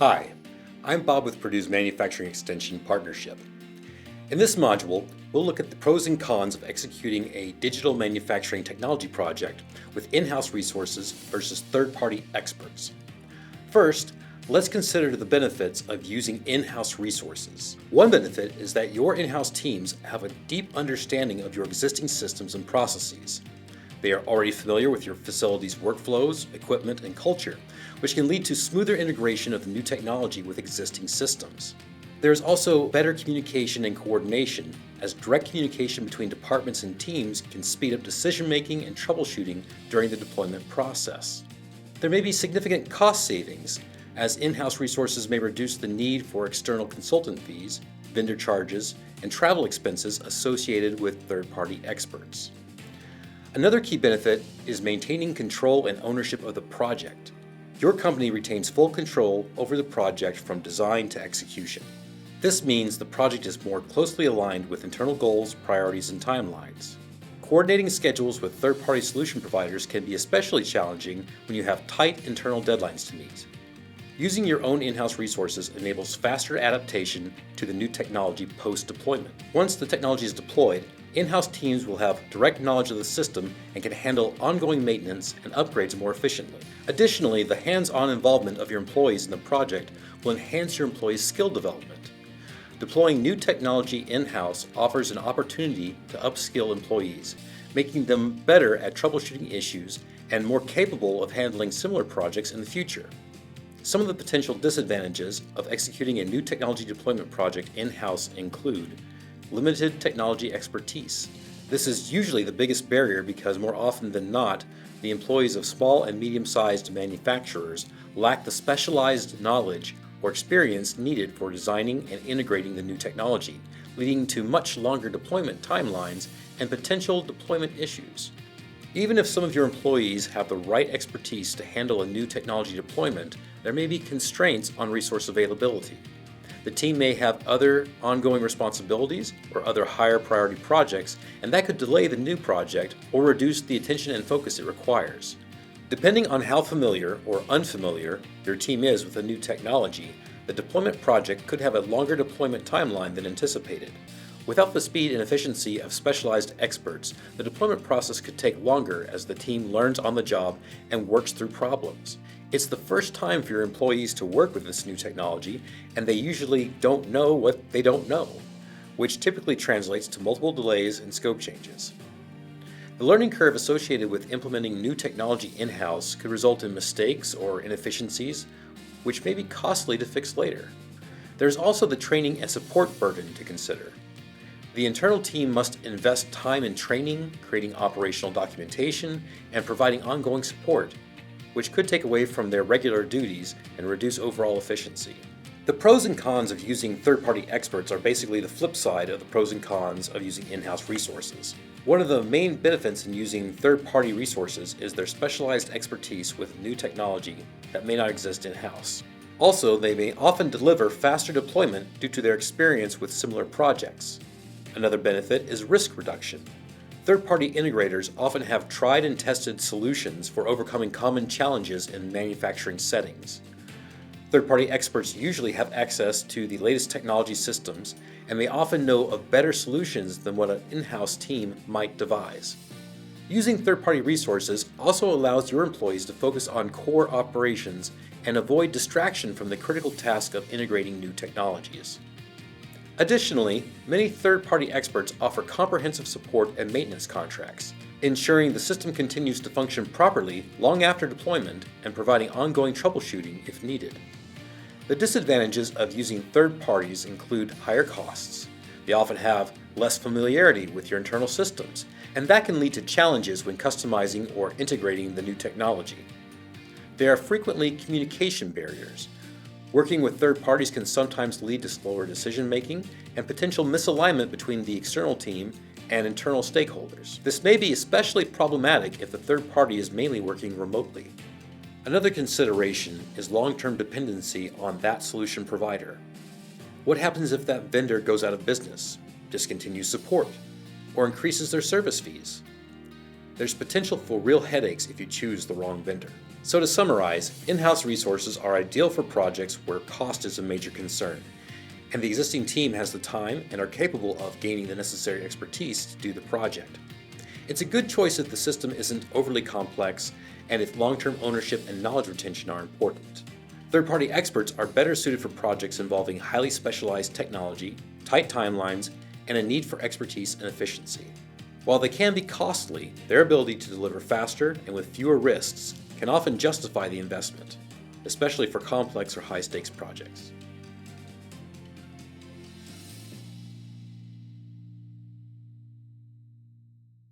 Hi, I'm Bob with Purdue's Manufacturing Extension Partnership. In this module, we'll look at the pros and cons of executing a digital manufacturing technology project with in-house resources versus third-party experts. First, let's consider the benefits of using in-house resources. One benefit is that your in-house teams have a deep understanding of your existing systems and processes. They are already familiar with your facility's workflows, equipment, and culture, which can lead to smoother integration of the new technology with existing systems. There is also better communication and coordination, as direct communication between departments and teams can speed up decision-making and troubleshooting during the deployment process. There may be significant cost savings, as in-house resources may reduce the need for external consultant fees, vendor charges, and travel expenses associated with third-party experts. Another key benefit is maintaining control and ownership of the project. Your company retains full control over the project from design to execution. This means the project is more closely aligned with internal goals, priorities, and timelines. Coordinating schedules with third-party solution providers can be especially challenging when you have tight internal deadlines to meet. Using your own in-house resources enables faster adaptation to the new technology post-deployment. Once the technology is deployed, in-house teams will have direct knowledge of the system and can handle ongoing maintenance and upgrades more efficiently. Additionally, the hands-on involvement of your employees in the project will enhance your employees' skill development. Deploying new technology in-house offers an opportunity to upskill employees, making them better at troubleshooting issues and more capable of handling similar projects in the future. Some of the potential disadvantages of executing a new technology deployment project in-house include limited technology expertise. This is usually the biggest barrier because more often than not, the employees of small and medium-sized manufacturers lack the specialized knowledge or experience needed for designing and integrating the new technology, leading to much longer deployment timelines and potential deployment issues. Even if some of your employees have the right expertise to handle a new technology deployment, there may be constraints on resource availability. The team may have other ongoing responsibilities or other higher priority projects, and that could delay the new project or reduce the attention and focus it requires. Depending on how familiar or unfamiliar your team is with a new technology, the deployment project could have a longer deployment timeline than anticipated. Without the speed and efficiency of specialized experts, the deployment process could take longer as the team learns on the job and works through problems. It's the first time for your employees to work with this new technology, and they usually don't know what they don't know, which typically translates to multiple delays and scope changes. The learning curve associated with implementing new technology in-house could result in mistakes or inefficiencies, which may be costly to fix later. There's also the training and support burden to consider. The internal team must invest time in training, creating operational documentation, and providing ongoing support, which could take away from their regular duties and reduce overall efficiency. The pros and cons of using third-party experts are basically the flip side of the pros and cons of using in-house resources. One of the main benefits in using third-party resources is their specialized expertise with new technology that may not exist in-house. Also, they may often deliver faster deployment due to their experience with similar projects. Another benefit is risk reduction. Third-party integrators often have tried and tested solutions for overcoming common challenges in manufacturing settings. Third-party experts usually have access to the latest technology systems, and they often know of better solutions than what an in-house team might devise. Using third-party resources also allows your employees to focus on core operations and avoid distraction from the critical task of integrating new technologies. Additionally, many third-party experts offer comprehensive support and maintenance contracts, ensuring the system continues to function properly long after deployment and providing ongoing troubleshooting if needed. The disadvantages of using third parties include higher costs. They often have less familiarity with your internal systems, and that can lead to challenges when customizing or integrating the new technology. There are frequently communication barriers. Working with third parties can sometimes lead to slower decision-making and potential misalignment between the external team and internal stakeholders. This may be especially problematic if the third party is mainly working remotely. Another consideration is long-term dependency on that solution provider. What happens if that vendor goes out of business, discontinues support, or increases their service fees? There's potential for real headaches if you choose the wrong vendor. So to summarize, in-house resources are ideal for projects where cost is a major concern, and the existing team has the time and are capable of gaining the necessary expertise to do the project. It's a good choice if the system isn't overly complex and if long-term ownership and knowledge retention are important. Third-party experts are better suited for projects involving highly specialized technology, tight timelines, and a need for expertise and efficiency. While they can be costly, their ability to deliver faster and with fewer risks can often justify the investment, especially for complex or high-stakes projects.